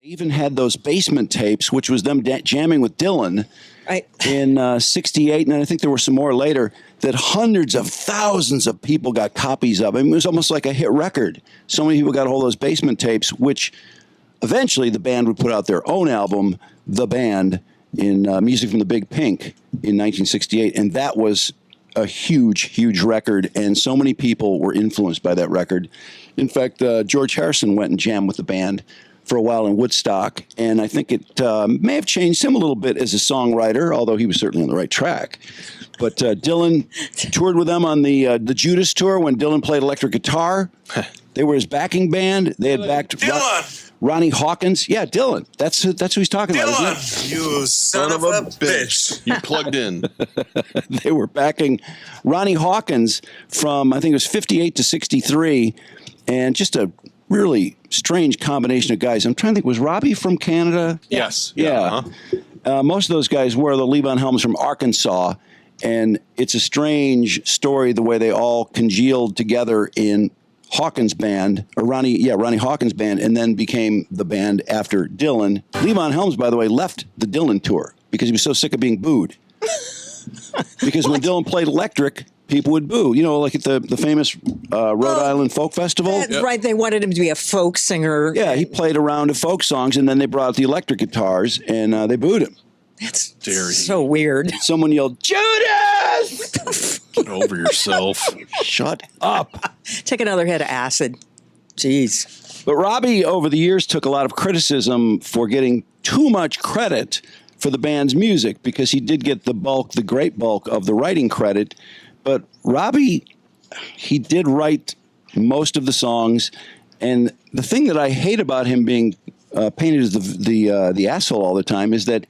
Even had those basement tapes, which was them jamming with Dylan in 68, and I think there were some more later, that hundreds of thousands of people got copies of. I mean, it was almost like a hit record. So many people got all those basement tapes, which eventually the band would put out their own album, The Band, in Music from the Big Pink in 1968, and that was a huge, huge record, and so many people were influenced by that record. In fact, George Harrison went and jammed with the band for a while in Woodstock, and I think it may have changed him a little bit as a songwriter, although he was certainly on the right track. But Dylan toured with them on the Judas tour when Dylan played electric guitar. They were his backing band. They had backed Ronnie Hawkins. Yeah, Dylan. That's who he's talking about. Dylan, you son of a bitch. You plugged in. They were backing Ronnie Hawkins from, I think it was 58 to 63, and just a really strange combination of guys. I'm trying to think, was Robbie from Canada? Yes. Yeah. Most of those guys were. The Levon Helms from Arkansas, and it's a strange story the way they all congealed together in Hawkins band, or Ronnie Hawkins band, and then became the band after Dylan. Levon Helms, by the way, left the Dylan tour because he was so sick of being booed. Because when Dylan played electric, people would boo. You know, like at the famous Rhode Island Folk Festival. That's right. They wanted him to be a folk singer. Yeah, he played a round of folk songs, and then they brought out the electric guitars, and they booed him. That's so weird. Someone yelled, "Judas!" Get over yourself. Shut up. Take another hit of acid. Jeez. But Robbie, over the years, took a lot of criticism for getting too much credit for the band's music, because he did get the great bulk of the writing credit. But Robbie, he did write most of the songs. And the thing that I hate about him being painted as the asshole all the time is that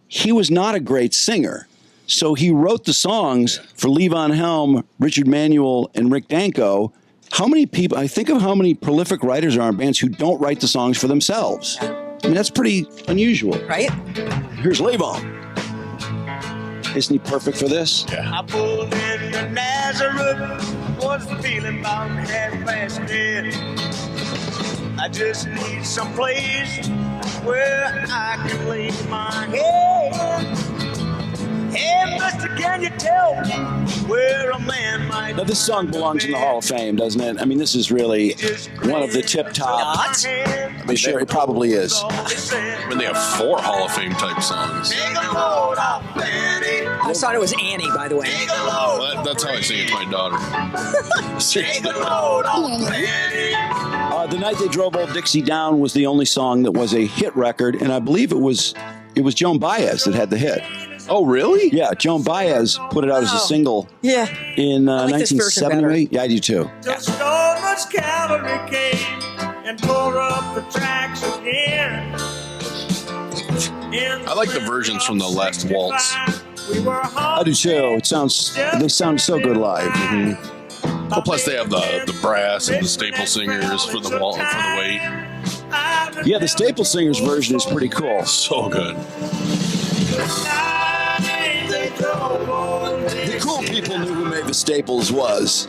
he was not a great singer. So he wrote the songs for Levon Helm, Richard Manuel, and Rick Danko. How many people, I think of how many prolific writers are in bands who don't write the songs for themselves. I mean, that's pretty unusual. Right? Here's Levon. Isn't he perfect for this? Yeah. I pulled into Nazareth, was feeling about half-past dead. I just need some place where I can lay my head. Hey, mister, can you tell me where a man might... Now, this song belongs in the Hall of Fame, doesn't it? I mean, this is really one of the tip-top... I'm sure it probably is. I mean, they have 4 Hall of Fame type songs. I thought it was Annie, by the way. Well, that's how I sing it to my daughter. Seriously. The Night They Drove Old Dixie Down was the only song that was a hit record, and I believe it was Joan Baez that had the hit. Oh, really? Yeah, Joan Baez put it out as a single in 1978. Yeah, I do too. Just so much cavalry came and tore up the tracks again. I like the versions from the Last Waltz. I do too. They sound so good live. Mm-hmm. Well, plus they have the brass and the staple singers for the weight. Yeah, the staple singers version is pretty cool. So good. The cool people knew who made the Staples was.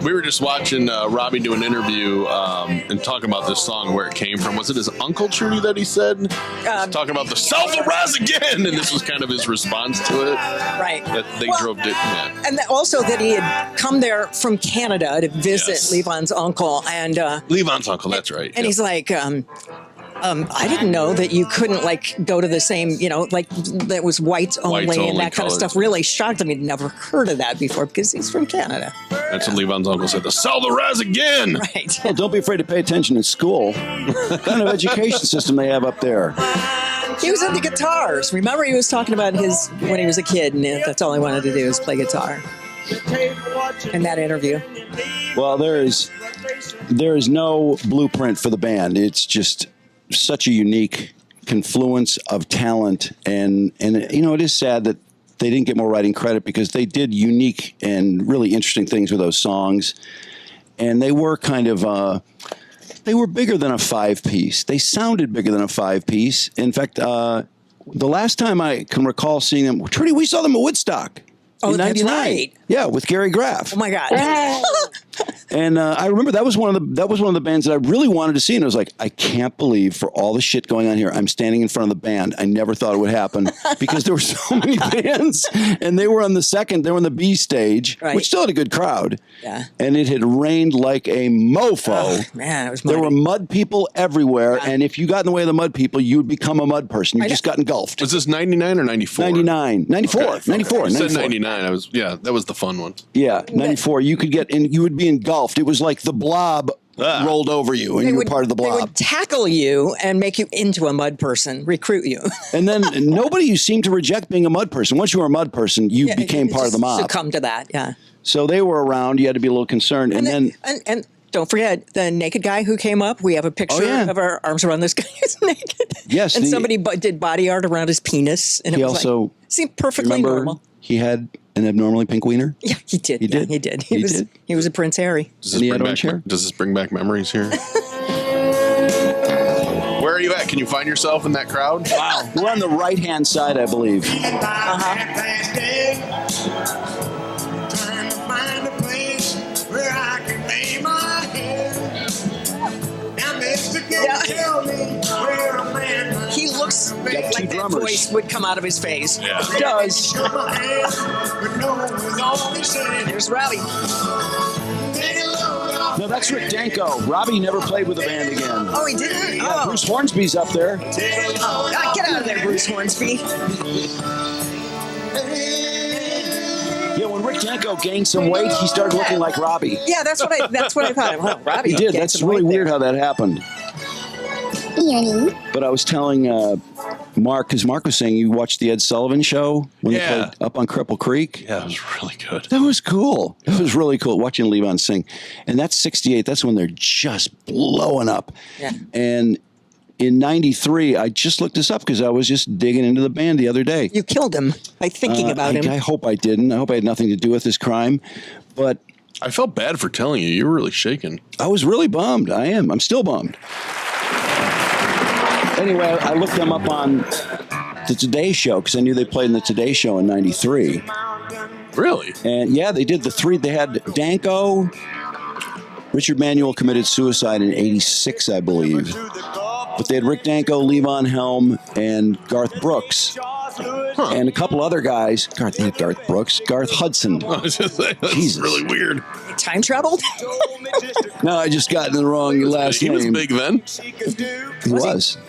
We were just watching Robbie do an interview and talking about this song and where it came from. Was it his uncle, Trudy, that he said? Talking about the self-arise again, and this was kind of his response to it. Right. That they drove it. Yeah. And also that he had come there from Canada to visit Levon's uncle. And Levon's uncle, that's right. And he's like... I didn't know that you couldn't go to the same, like that was whites only and that kind of stuff. Really shocked him. He'd never heard of that before because he's from Canada. That's what Levon's uncle said. The sell the raz again. Right. Well, don't be afraid to pay attention in school. What kind of education system they have up there? He was into guitars. Remember, he was talking about when he was a kid, and that's all he wanted to do was play guitar. In that interview. Well, there is no blueprint for the band. It's just such a unique confluence of talent, and it is sad that they didn't get more writing credit because they did unique and really interesting things with those songs, and they were kind of they were bigger than a 5-piece. They sounded bigger than a 5-piece. In fact, the last time I can recall seeing them, Trudy, we saw them at Woodstock. Oh, in that's 99. right. Yeah, with Gary Graff. Oh my God. And I remember that was one of the bands that I really wanted to see, and I was like, I can't believe for all the shit going on here, I'm standing in front of the band. I never thought it would happen because there were so many bands, and they were on the B stage, which still had a good crowd. Yeah, and it had rained like a mofo. Oh, man, it was muddy. There were mud people everywhere, and if you got in the way of the mud people, you would become a mud person. You just got engulfed. Was this 99 or 94? 99, 94, okay. 94. You said 99. That was the fun one. Yeah, 94. You could get in. You would be engulfed. It was like the Blob rolled over you, and you were part of the Blob. They would tackle you and make you into a mud person, recruit you. And then nobody seemed to reject being a mud person. Once you were a mud person, you became part of the mob. Succumb to that, yeah. So they were around. You had to be a little concerned. And don't forget the naked guy who came up. We have a picture of our arms around this guy who's naked. Yes. And somebody did body art around his penis. And he it was also seemed perfectly normal. He had an abnormly pink wiener? Yeah, he did. He did. He was a Prince Harry. Does this bring back memories here? Where are you at? Can you find yourself in that crowd? Wow. We're on the right-hand side, I believe. He looks like that voice would come out of his face. Yeah. He does. There's Robbie. No, that's Rick Danko. Robbie never played with the band again. Oh, he didn't? Yeah, Bruce Hornsby's up there. Oh, get out of there, Bruce Hornsby. Yeah, when Rick Danko gained some weight, he started looking like Robbie. Yeah, that's what I thought. Well, Robbie. He did. That's really weird how that happened. But I was telling Mark, because Mark was saying you watched the Ed Sullivan show when they played up on Cripple Creek. Yeah, it was really good. That was cool. It was really cool watching Levon sing. And that's 68. That's when they're just blowing up. Yeah. And in 93, I just looked this up because I was just digging into the band the other day. You killed him by thinking about him. I hope I didn't. I hope I had nothing to do with this crime. But I felt bad for telling you. You were really shaken. I was really bummed. I am. I'm still bummed. Anyway, I looked them up on the Today Show because I knew they played in the Today Show in 93. Really? And yeah, they did the three. They had Danko. Richard Manuel committed suicide in 86, I believe. But they had Rick Danko, Levon Helm, and Garth Brooks. And a couple other guys. They had Garth Brooks. Garth Hudson. That's Jesus. Really weird. Time traveled? No, I just got in the wrong last name. He was big then. He was.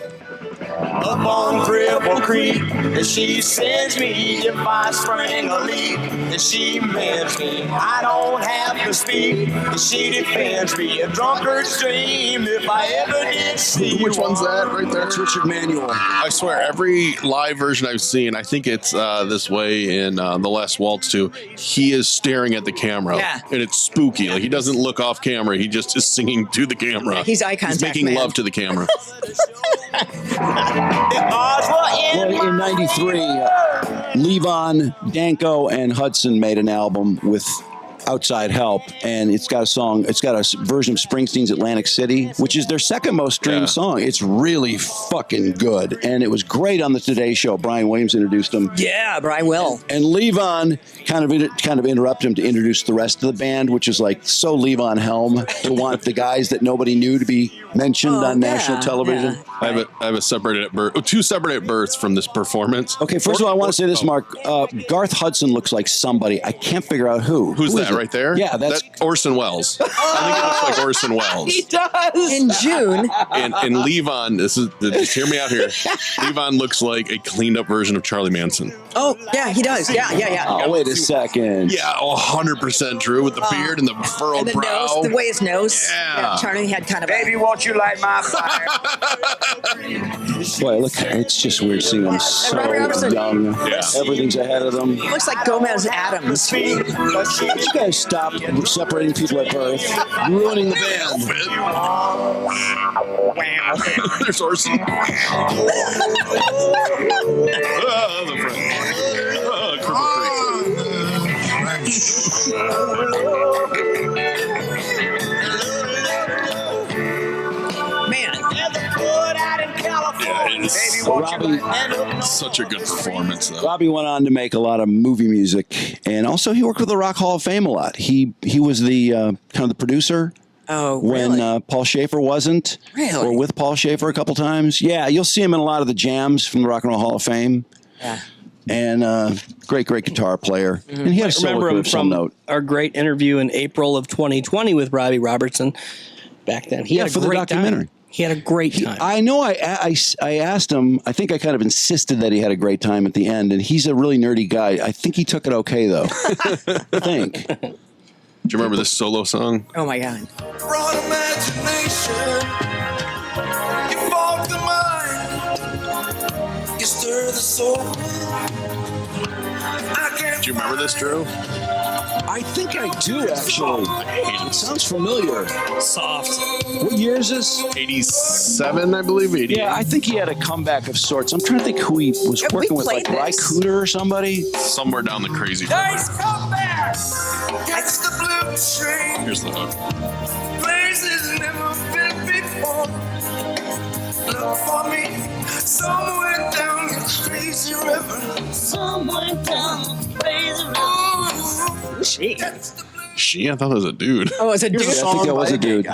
Up on Cripple Creek, and she sends me if I spring a leak, and she mends me. I don't have to speak, and she defends me. A drunkard's dream if I ever did see. Which one's that right there? That's Richard Manuel. I swear, every live version I've seen, I think it's this way in the Last Waltz too. He is staring at the camera, and it's spooky. Like he doesn't look off camera; he just is singing to the camera. He's eye contact. He's making love to the camera. Well, in 93, Levon, Danko, and Hudson made an album with Outside Help, and it's got a version of Springsteen's Atlantic City, which is their second most streamed song. It's really fucking good, and it was great on the Today Show. Brian Williams introduced them. Yeah, Brian Will. And Levon kind of interrupted him to introduce the rest of the band, which is like so Levon Helm to want the guys that nobody knew to be mentioned on national television. Yeah. I have a separated at birth, two separate at births from this performance. Okay, first of all, I want to say this, Mark. Garth Hudson looks like somebody. I can't figure out who. Who's that right there? Yeah, that's Orson Welles. I think it looks like Orson Welles. He does. In June. And Levon, just hear me out here. Levon looks like a cleaned up version of Charlie Manson. Oh, yeah, he does. Yeah. Oh, wait a second. Yeah, 100% true with the beard and the furrowed and the brow. Nose, the way his nose. Yeah. Charlie had kind of Baby, won't you light my fire? Boy, look, it's just weird seeing them so Robbie Robertson. young. Yeah. Everything's ahead of them. looks like Gomez Adams. Why don't you guys stop separating people at birth? You're ruining the band. There's Orson. The French. Cripple Man. Creek. Yeah, Such a good performance, though. Robbie went on to make a lot of movie music, and also he worked with the Rock Hall of Fame a lot. He was the kind of the producer. Oh, when really? Paul Schaefer wasn't, Really? or with Paul Schaefer a couple times. Yeah, you'll see him in a lot of the jams from the Rock and Roll Hall of Fame. Yeah. And great guitar player. And he had a solo Remember him calypso from note. our great interview in April of 2020 with Robbie Robertson. Back then, he had a for the great documentary. time. He had a great time. I know. I asked him. I think I kind of insisted that he had a great time at the end, and he's a really nerdy guy. I think he took it okay, though. I think. Do you remember this solo song? Oh my God. Broad imagination, you fog the mind, you stir the soul. Do you remember this, Drew? I think I do, actually. It sounds familiar. Soft. What year is this? 87, I believe. 88. Yeah, I think he had a comeback of sorts. I'm trying to think who he was Yeah, we working with, like played Ry this. Cooder or somebody. Somewhere down the crazy river. Nice comeback! Catch the blue train, Here's the hook. places never been before. Look for me, somewhere down the crazy river. Somewhere down the crazy river. Gee. She? I thought that was a dude. Oh, it's a dude. Yeah, I think that was a dude.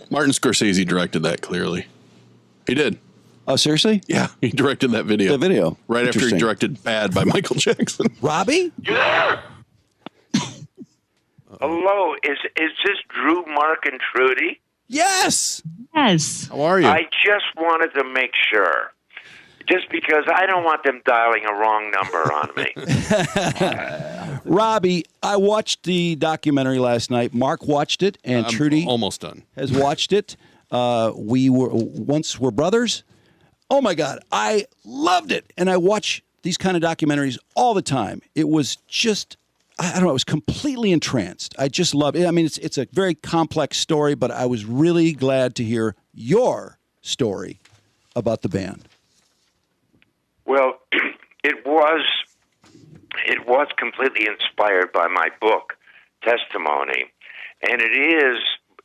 Martin Scorsese directed that, clearly. He did. Oh, seriously? Yeah, he directed that video. The video. Right after he Interesting. directed Bad by Michael Jackson. Robbie? Hello, is this Drew, Mark, and Trudy? Yes. Yes. How are you? I just wanted to make sure, just because I don't want them dialing a wrong number on me. Robbie, I watched the documentary last night. Mark watched it, and I'm Trudy almost done. has watched it. We were brothers. Oh my God, I loved it, and I watch these kind of documentaries all the time. It was just, I don't know, I was completely entranced. I just loved it. I mean, it's a very complex story, but I was really glad to hear your story about the band. Well, it was completely inspired by my book, Testimony, and it is,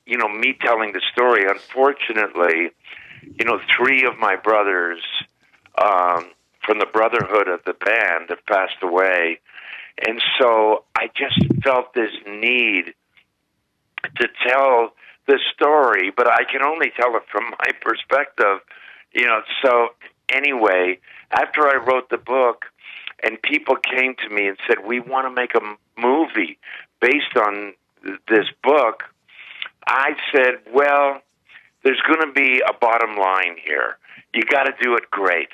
me telling the story. Unfortunately, three of my brothers from the brotherhood of the band have passed away, and so I just felt this need to tell the story, but I can only tell it from my perspective, So anyway, after I wrote the book, and people came to me and said, we want to make a movie based on this book, I said, well, there's going to be a bottom line here. You got to do it great.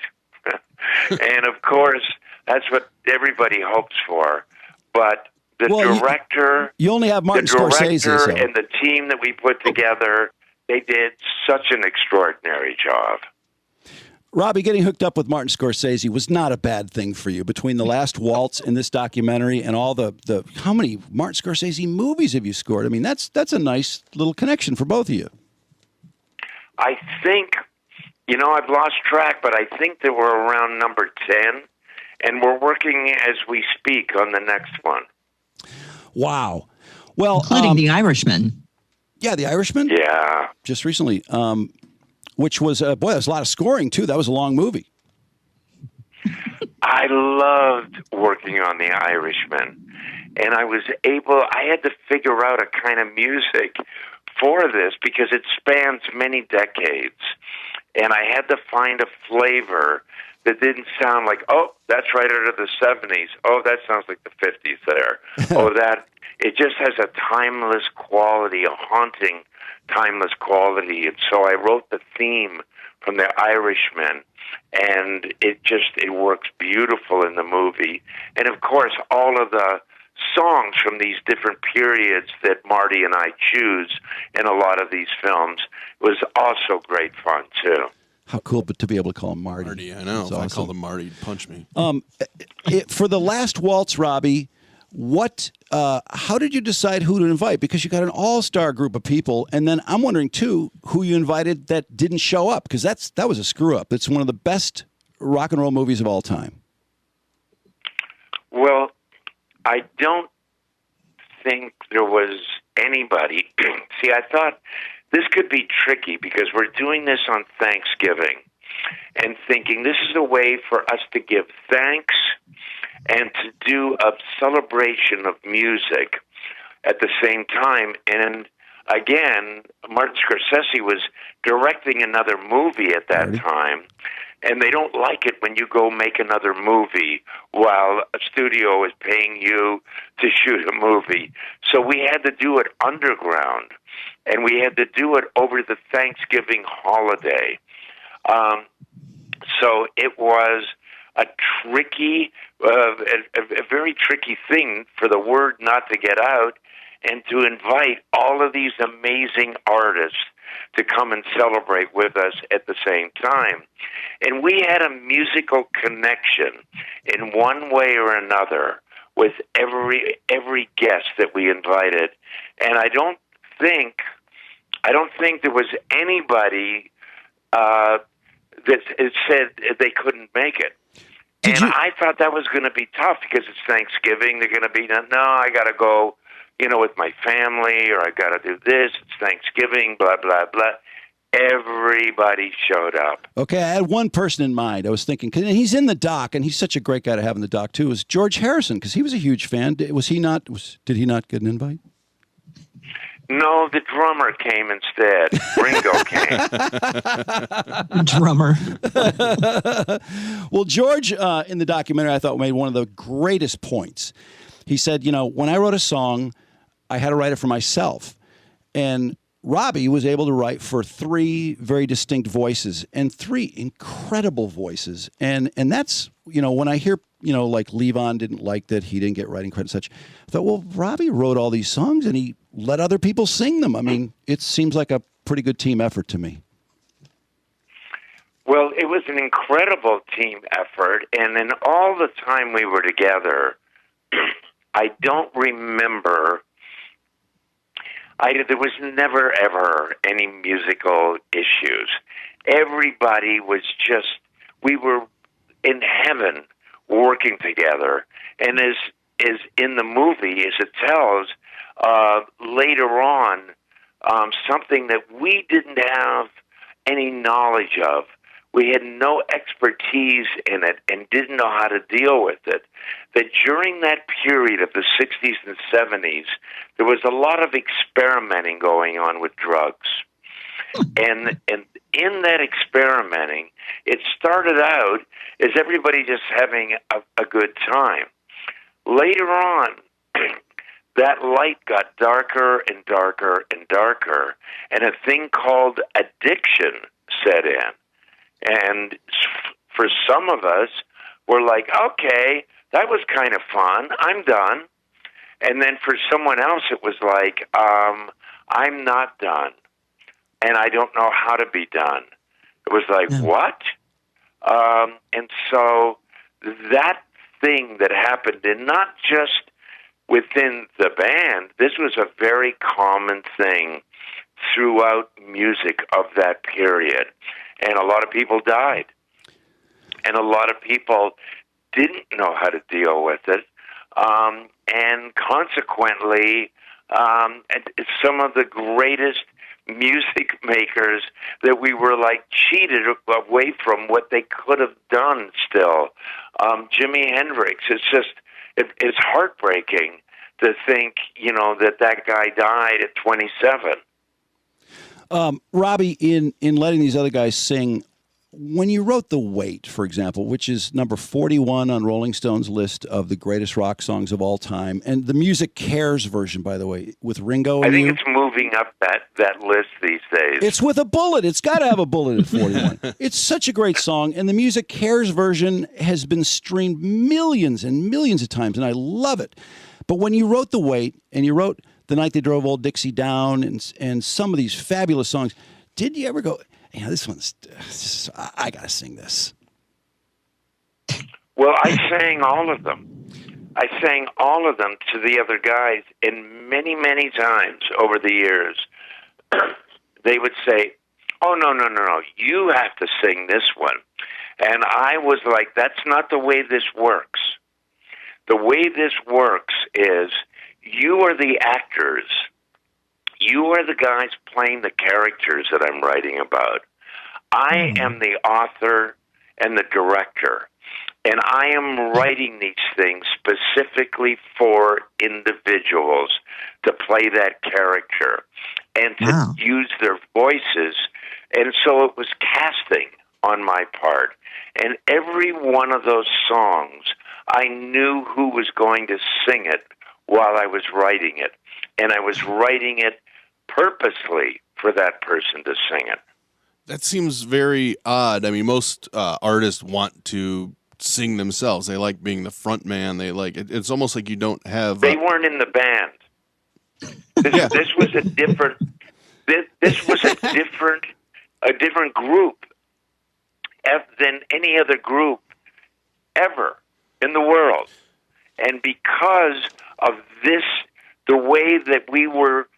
And of course, that's what everybody hopes for. But the director, you only have Martin the director Scorsese, so. and the team that we put together, they did such an extraordinary job. Robbie, getting hooked up with Martin Scorsese was not a bad thing for you. Between The Last Waltz and this documentary and all the how many Martin Scorsese movies have you scored? I mean, that's a nice little connection for both of you. I think, I've lost track, but I think that we're around number 10, and we're working as we speak on the next one. Wow. Well, Including The Irishman. Yeah, The Irishman? Yeah. Just recently. Which was, that was a lot of scoring, too. That was a long movie. I loved working on The Irishman, and I had to figure out a kind of music for this because it spans many decades, and I had to find a flavor that didn't sound like, oh, that's right out of the 70s. Oh, that sounds like the 50s there. It just has a timeless quality, a haunting timeless quality. And so I wrote the theme from The Irishman, and it works beautiful in the movie. And of course, all of the songs from these different periods that Marty and I choose in a lot of these films was also great fun too. How cool to be able to call him Marty. Marty, I know. If I called him Marty, he'd punch me. For The Last Waltz, Robbie, how did you decide who to invite? Because you got an all-star group of people, and then I'm wondering too who you invited that didn't show up, because that was a screw up. It's one of the best rock and roll movies of all time. Well, I don't think there was anybody. See, I thought this could be tricky because we're doing this on Thanksgiving, and thinking this is a way for us to give thanks and to do a celebration of music at the same time. And again, Martin Scorsese was directing another movie at that time, and they don't like it when you go make another movie while a studio is paying you to shoot a movie. So we had to do it underground, and we had to do it over the Thanksgiving holiday. So it was a tricky, a very tricky thing for the word not to get out, and to invite all of these amazing artists to come and celebrate with us at the same time. And we had a musical connection in one way or another with every guest that we invited. And I don't think there was anybody that said they couldn't make it. I thought that was going to be tough because it's Thanksgiving. They're going to be, no, I got to go, with my family, or I got to do this. It's Thanksgiving, blah, blah, blah. Everybody showed up. Okay, I had one person in mind. I was thinking, because he's in the doc, and he's such a great guy to have in the doc, too, is George Harrison, because he was a huge fan. Did he not get an invite? No, the drummer came instead. Ringo came. Drummer. Well, George, in the documentary, I thought made one of the greatest points. He said, when I wrote a song, I had to write it for myself. And Robbie was able to write for 3 very distinct voices and 3 incredible voices. And that's, when I hear, like Levon didn't like that he didn't get writing credit and such, I thought, well, Robbie wrote all these songs and he let other people sing them. I mean, it seems like a pretty good team effort to me. Well, it was an incredible team effort. And in all the time we were together, I don't remember. There was never, ever any musical issues. Everybody was just, we were in heaven working together. And as in the movie, as it tells, later on, something that we didn't have any knowledge of, we had no expertise in it and didn't know how to deal with it, that during that period of the 60s and 70s, there was a lot of experimenting going on with drugs. And in that experimenting, it started out as everybody just having a good time. Later on, that light got darker and darker and darker, and a thing called addiction set in. And for some of us, we're like, okay, that was kind of fun. I'm done. And then for someone else, it was like, I'm not done. And I don't know how to be done. It was like, what? And so that thing that happened, and not just within the band, this was a very common thing throughout music of that period. And a lot of people died. And a lot of people didn't know how to deal with it. And consequently, some of the greatest music makers that we were like cheated away from what they could have done still. Jimi Hendrix, it's heartbreaking to think, that guy died at 27. Robbie, in letting these other guys sing, when you wrote The Wait, for example, which is number 41 on Rolling Stone's list of the greatest rock songs of all time, and the Music Cares version, by the way, with Ringo and I think it's moving up that list these days. It's with a bullet. It's got to have a bullet at 41. It's such a great song, and the Music Cares version has been streamed millions and millions of times, and I love it. But when you wrote The Wait, and you wrote The Night They Drove Old Dixie Down, and some of these fabulous songs, did you ever go, this one's, I got to sing this? Well, I sang all of them. I sang all of them to the other guys, and many, many times over the years, they would say, oh, no, you have to sing this one. And I was like, that's not the way this works. The way this works is you are the actors. You are the guys playing the characters that I'm writing about. I am the author and the director. And I am writing these things specifically for individuals to play that character and to use their voices. And so it was casting on my part. And every one of those songs, I knew who was going to sing it while I was writing it. And I was writing it purposely for that person to sing it. That seems very odd. I mean, most artists want to sing themselves. They like being the front man. They like it. It's almost like you don't have. They weren't in the band. This was a different. This was a different group than any other group ever in the world. And because of this, the way that we were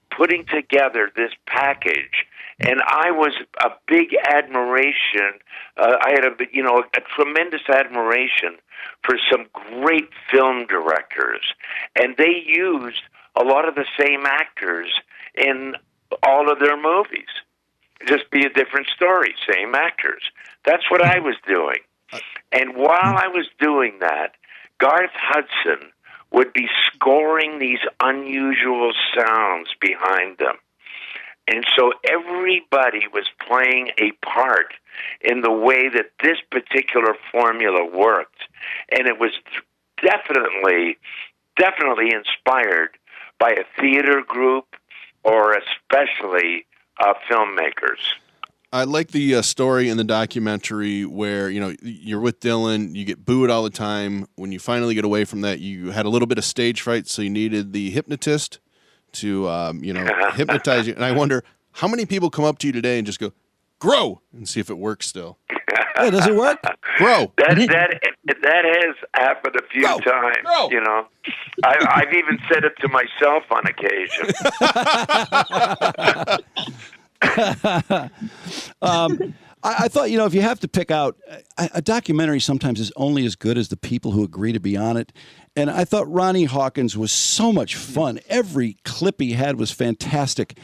putting together this package, and I was a big admiration. I had a tremendous admiration for some great film directors, and they used a lot of the same actors in all of their movies. Just be a different story, same actors. That's what I was doing. And while I was doing that, Garth Hudson would be scoring these unusual sounds behind them. And so everybody was playing a part in the way that this particular formula worked. And it was definitely inspired by a theater group or especially filmmakers. I like the story in the documentary where, you're with Dylan, you get booed all the time. When you finally get away from that, you had a little bit of stage fright, so you needed the hypnotist to, hypnotize you. And I wonder, how many people come up to you today and just go, grow, and see if it works still? Yeah, does it work? Grow. That has happened a few times. Grow. I've even said it to myself on occasion. I thought, if you have to pick out a documentary, sometimes is only as good as the people who agree to be on it. And I thought Ronnie Hawkins was so much fun. Every clip he had was fantastic.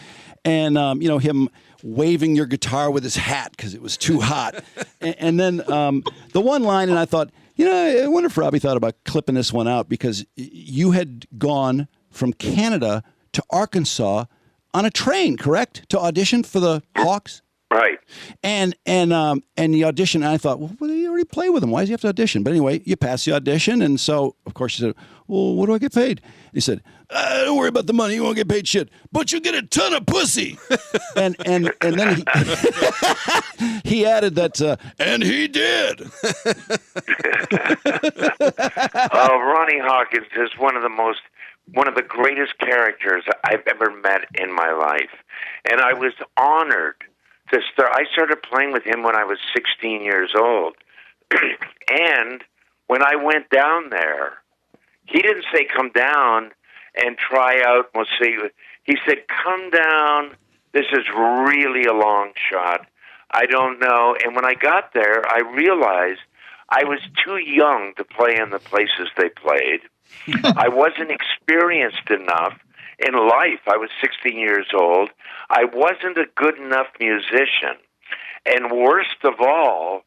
And, him waving your guitar with his hat because it was too hot. And then the one line, and I thought, I wonder if Robbie thought about clipping this one out, because you had gone from Canada to Arkansas on a train, correct? To audition for the Hawks? Right. And the audition, and I thought, well, you already play with them. Why does he have to audition? But anyway, you pass the audition, and so, of course, you said, well, what do I get paid? He said, don't worry about the money. You won't get paid shit, but you get a ton of pussy. and then he added that, and he did. Ronnie Hawkins is one of the greatest characters I've ever met in my life. And I was honored to start. I started playing with him when I was 16 years old. And when I went down there, he didn't say, come down and try out. We'll see. He said, come down. This is really a long shot. I don't know. And when I got there, I realized I was too young to play in the places they played. I wasn't experienced enough in life. I was 16 years old. I wasn't a good enough musician. And worst of all,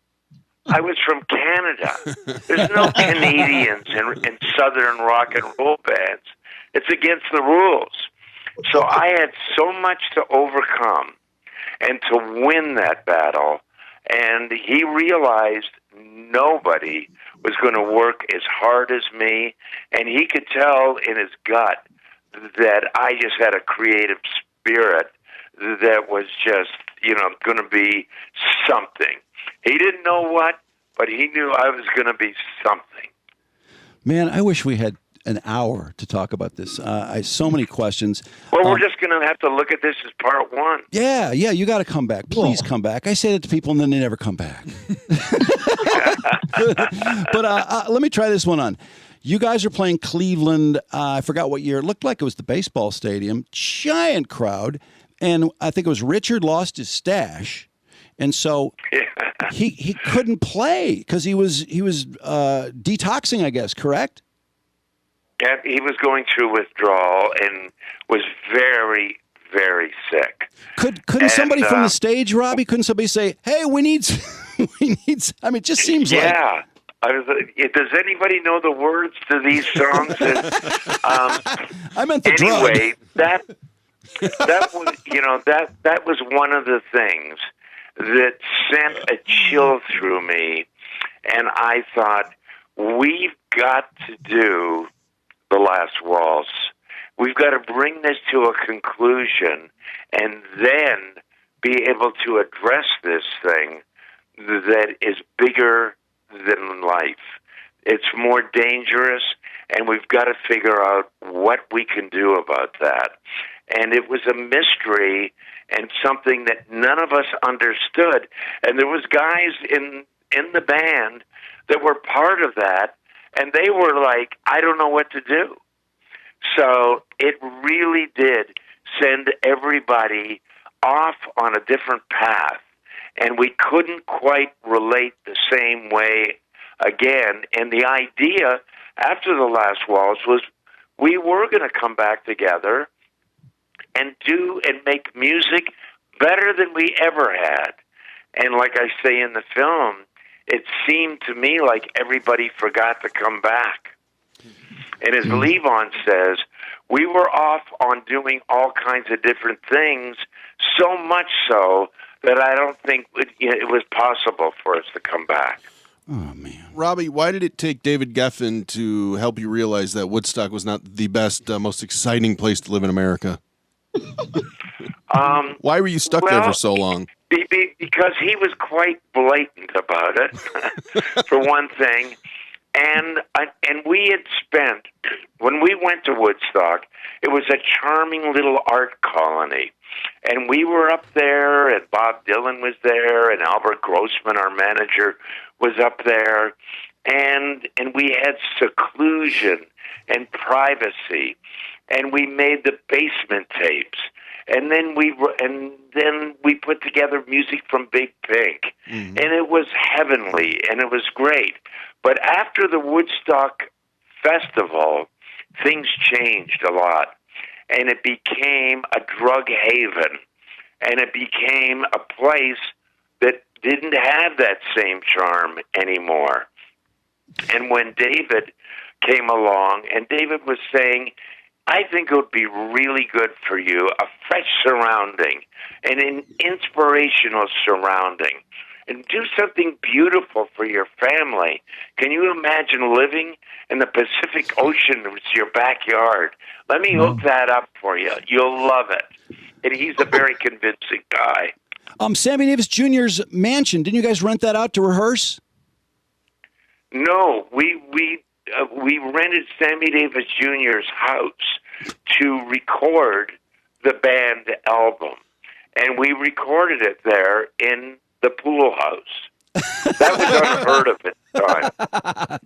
I was from Canada. There's no Canadians in Southern rock and roll bands. It's against the rules. So I had so much to overcome and to win that battle. And he realized nobody was going to work as hard as me. And he could tell in his gut that I just had a creative spirit that was just, going to be something. He didn't know what, but he knew I was going to be something. Man, I wish we had an hour to talk about this. I so many questions. Well, we're just going to have to look at this as part one. Yeah, you got to come back. Please come back. I say that to people, and then they never come back. But let me try this one on. You guys are playing Cleveland. I forgot what year. It looked like it was the baseball stadium. Giant crowd. And I think it was Richard lost his stash. And so he couldn't play because he was detoxing, I guess, correct? Yeah, he was going through withdrawal and was very, very sick. Couldn't somebody from the stage, Robbie? Couldn't somebody say, "Hey, we need we need. I mean, it just seems like. Yeah. Does anybody know the words to these songs? I meant the anyway, drug. that was that was one of the things that sent a chill through me, and I thought, we've got to do the Last Waltz. We've got to bring this to a conclusion, and then be able to address this thing that is bigger than life. It's more dangerous, and we've got to figure out what we can do about that. And it was a mystery and something that none of us understood. And there was guys in the band that were part of that, and they were like, I don't know what to do. So it really did send everybody off on a different path. And we couldn't quite relate the same way again. And the idea after the Last Waltz was we were going to come back together and do and make music better than we ever had. And like I say in the film, it seemed to me like everybody forgot to come back. And as Levon says, we were off on doing all kinds of different things, so much so that I don't think it was possible for us to come back. Oh, man. Robbie, why did it take David Geffen to help you realize that Woodstock was not the best, most exciting place to live in America? Why were you stuck there for so long? Because he was quite blatant about it, for one thing. And we had spent, when we went to Woodstock, it was a charming little art colony. And we were up there, and Bob Dylan was there, and Albert Grossman, our manager, was up there. And we had seclusion and privacy. And we made the basement tapes. And then we put together music from Big Pink. Mm-hmm. And it was heavenly, and it was great. But after the Woodstock Festival, things changed a lot. And it became a drug haven. And it became a place that didn't have that same charm anymore. And when David came along, and David was saying, I think it would be really good for you, a fresh surrounding, and an inspirational surrounding, and do something beautiful for your family. Can you imagine living in the Pacific Ocean with your backyard? Let me hook that up for you. You'll love it. And he's a very convincing guy. Sammy Davis Jr.'s mansion, didn't you guys rent that out to rehearse? No, we rented Sammy Davis Jr.'s house to record the band album. And we recorded it there in the pool house. That was unheard of at the time.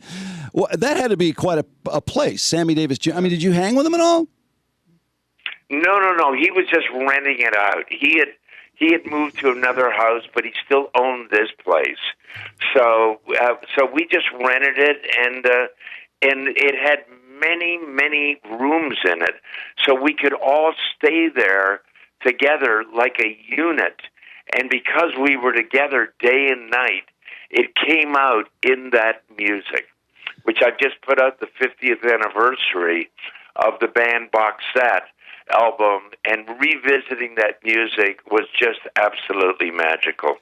Well, that had to be quite a place, Sammy Davis Jr. I mean, did you hang with him at all? No. He was just renting it out. He had moved to another house, but he still owned this place. So we just rented it, and it had many rooms in it, so we could all stay there together like a unit. And because we were together day and night, it came out in that music, which I've just put out the 50th anniversary of the band box set album, and revisiting that music was just absolutely magical.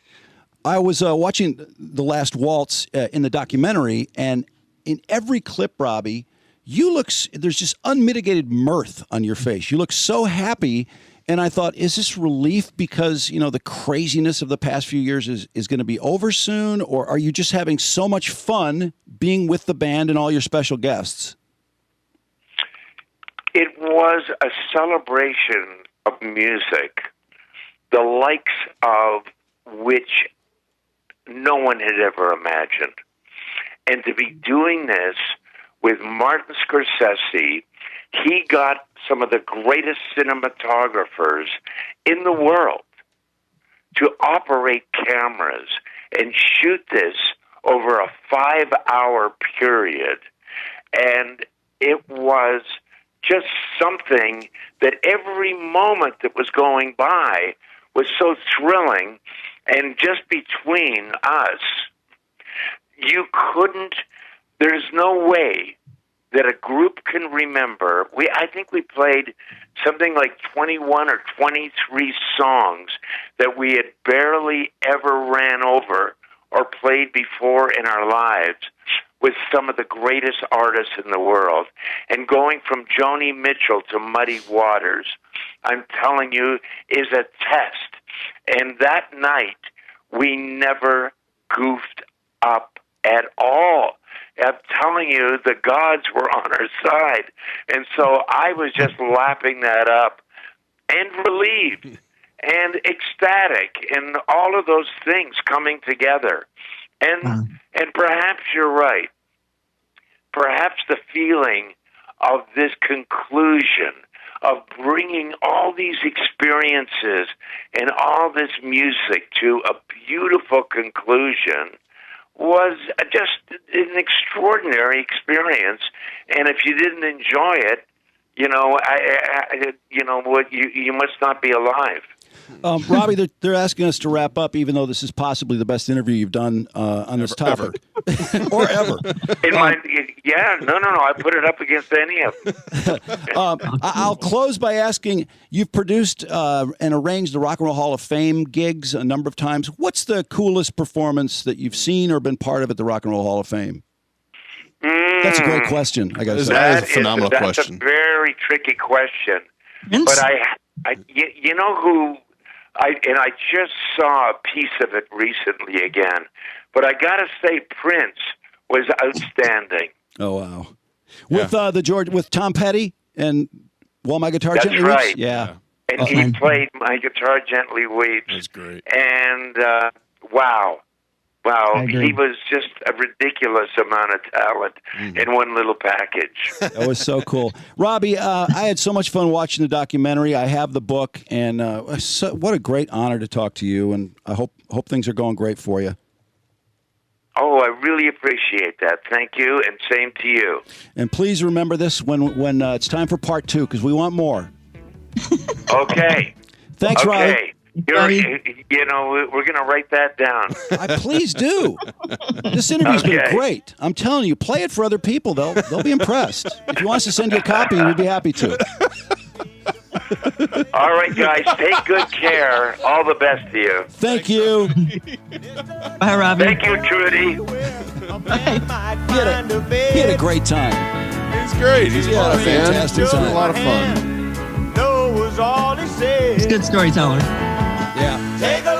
I was watching The Last Waltz in the documentary, and in every clip, Robbie, there's just unmitigated mirth on your face. You look so happy. And I thought, is this relief because, the craziness of the past few years is going to be over soon? Or are you just having so much fun being with the band and all your special guests? It was a celebration of music, the likes of which no one had ever imagined. And to be doing this with Martin Scorsese, he got some of the greatest cinematographers in the world to operate cameras and shoot this over a 5-hour period. And it was just something that every moment that was going by was so thrilling. And just between us, you couldn't, there's no way that a group can remember. I think we played something like 21 or 23 songs that we had barely ever ran over or played before in our lives with some of the greatest artists in the world. And going from Joni Mitchell to Muddy Waters, I'm telling you, is a test. And that night, we never goofed up at all. I'm telling you, the gods were on our side. And so I was just lapping that up and relieved and ecstatic and all of those things coming together. And perhaps you're right. Perhaps the feeling of this conclusion of bringing all these experiences and all this music to a beautiful conclusion was just an extraordinary experience. And if you didn't enjoy it, you must not be alive. Robbie, they're asking us to wrap up, even though this is possibly the best interview you've done on this topic, or ever. I put it up against any of them. I'll close by asking: you've produced and arranged the Rock and Roll Hall of Fame gigs a number of times. What's the coolest performance that you've seen or been part of at the Rock and Roll Hall of Fame? That's a great question. I got to say, that is a phenomenal question. That's a very tricky question. But you know who? I just saw a piece of it recently again, but I got to say Prince was outstanding. Oh wow! With Tom Petty and While My Guitar That's Gently right. Weeps? Yeah. And he played My Guitar Gently Weeps. That's great. And wow, he was just a ridiculous amount of talent in one little package. That was so cool. Robbie, I had so much fun watching the documentary. I have the book, and what a great honor to talk to you, and I hope things are going great for you. Oh, I really appreciate that. Thank you, and same to you. And please remember this when it's time for part 2, because we want more. Okay. Thanks, Robbie. We're going to write that down. Please do. This interview's been great. I'm telling you, play it for other people. They'll be impressed. If you want us to send you a copy, we'd be happy to. All right, guys, take good care. All the best to you. Thank you. Bye, Robbie. Thank you, Trudy. He had a great time. He's great. He's a lot of fantastic fun. time. A lot of fun. No was all he said. He's a good storyteller. Yeah. Take a